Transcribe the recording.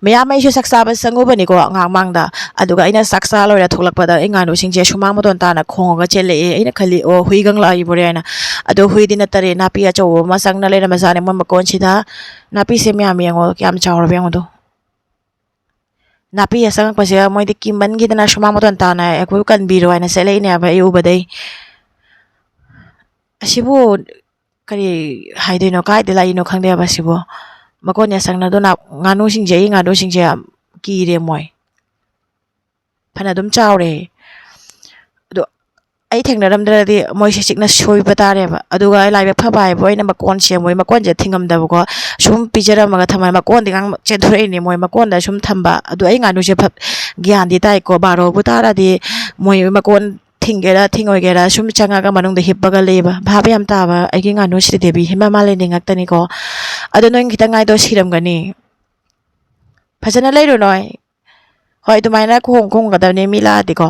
ꯃꯌꯥꯝ ꯑꯩꯁꯨ ꯆꯥꯛ ꯆꯥꯕ ꯆꯪꯉꯨꯕꯅꯤꯀꯣ ꯉꯥꯏꯍꯥꯛ ꯃꯥꯡꯗ ꯑꯗꯨꯒ ꯑꯩꯅ ꯆꯥꯛ ꯆꯥ ꯂꯣꯏꯔ ꯊꯣꯛꯂꯛꯄꯗ ꯑꯩ ꯉꯥꯅꯨꯁꯤꯡꯁꯦ ꯁꯨꯃꯥꯡ ꯃꯇꯣꯟ ꯇꯥꯅ ꯈꯣꯡꯉꯒ ꯆꯦꯜꯂꯛꯑꯦ ꯑꯩꯅ ꯈꯜꯂꯤ ꯑꯣ ꯍꯨꯏꯒ ꯂꯥꯛꯏꯕꯣꯔꯦ ꯍꯥꯏꯅ ꯑꯗꯣ ꯍꯨꯏꯗꯤ ꯅꯠꯇꯔꯦ ꯅꯥꯄꯤ ꯑꯆꯧꯕ ꯑꯃ ꯆꯪꯅ ꯂꯩꯔꯝꯕꯖꯥꯠꯅꯦ ꯃꯣꯏ ꯃꯀꯣꯟꯁꯤꯗ ꯅꯥꯄꯤꯁꯦ ꯃꯌꯥꯝ ꯌꯦꯡꯉꯣ ꯀꯌꯥꯝ ꯆꯥꯎꯔꯕ ꯌꯦꯡꯉꯣꯗꯣ ꯅꯥꯄꯤ ꯆꯪꯉꯛꯄꯁꯦ ꯃꯣꯏꯗꯤ ꯀꯤꯃꯟꯒꯤꯗꯅ ꯁꯨꯃꯥꯡ ꯃꯇꯣꯟ ꯇꯥꯅ ꯑꯩꯈꯣꯏꯕꯨ ꯀꯟꯕꯤꯔꯣ ꯍꯥꯏꯅ ꯆꯦꯜꯂꯛꯏꯅꯦꯕ ꯑꯩ ꯎꯕꯗꯩ ꯑꯁꯤꯕꯨ ꯀꯔꯤ ꯍꯥꯏꯗꯣꯏꯅꯣ ꯀꯥꯏꯗ ꯂꯥꯛꯏꯅꯣ ꯈꯪꯗꯦꯕ ꯑꯁꯤꯕꯨ ꯃꯀꯣꯟ ꯆꯪꯅꯗꯨꯅ ꯉꯥꯅꯨꯁꯤꯡꯁꯦ ꯑꯩ ꯉꯥꯅꯨꯁꯤꯡꯁꯦ ꯀꯤꯔꯦ ꯃꯣꯏ ꯐꯅ ꯑꯗꯨꯝ ꯆꯥꯎꯔꯦ ꯑꯗꯣ ꯑꯩ ꯊꯦꯡꯅꯔꯝꯗ꯭ꯔꯗꯤ ꯃꯣꯏꯁꯦ ꯆꯤꯛꯅ ꯁꯣꯏꯕ ꯇꯥꯔꯦꯕ ꯑꯗꯨꯒ ꯂꯥꯏꯕꯛ ꯐꯕ ꯍꯥꯏꯕꯨ ꯑꯩꯅ ꯃꯀꯣꯟ ꯁꯦꯝꯕꯣꯏ ꯃꯀꯣꯟꯁꯦ ꯊꯤꯡꯉꯝꯗꯕꯀꯣ ꯁꯨꯝ ꯄꯤꯖꯔꯝꯃꯒ ꯊꯝꯃ ꯃꯀꯣꯟꯗꯤ ꯆꯦꯟꯊꯣꯔꯛꯏꯅꯦ ꯃꯣꯏ ꯃꯀꯣꯟꯗ ꯁꯨꯝ ꯊꯝꯕ ꯑꯗꯣ ꯑꯩ ꯉꯥꯅꯨꯁꯦ ꯒ꯭ꯌꯥꯟꯗꯤ ꯇꯥꯏꯀꯣ ꯕꯥꯔꯣꯕꯨ ꯇꯥꯔꯗꯤ ꯃꯣꯏ ꯃꯀꯣꯟ ꯊꯤꯡꯒꯦꯔꯥ ꯊꯤꯡꯉꯣꯏꯒꯦꯔꯥ ꯁꯨꯝ ꯆꯪꯉꯒ ꯃꯅꯨꯡꯗ ꯍꯤꯞꯄꯒ ꯂꯩꯕ ꯚꯥꯕ ꯌꯥꯝ ꯇꯥꯕ ꯑꯩꯒꯤ ꯉꯥꯅꯨ ꯁꯤꯗꯦꯕꯤ ꯍꯤꯃꯥ ꯃꯥꯂꯦꯅꯤ ꯉꯥꯛꯇꯅꯤꯀꯣ ꯑꯗꯣ ꯅꯣꯏ ꯈꯤꯇꯪ ꯉꯥꯏꯗꯣ ꯁꯤꯔꯝꯒꯅꯤ ꯐꯖꯅ ꯂꯩꯔꯨ ꯅꯣꯏ ꯍꯣꯏ ꯑꯗꯨꯃꯥꯏꯅ ꯈꯣꯡꯒꯗꯕꯅꯤ ꯃꯤ ꯂꯥꯛꯑꯗꯤꯀꯣ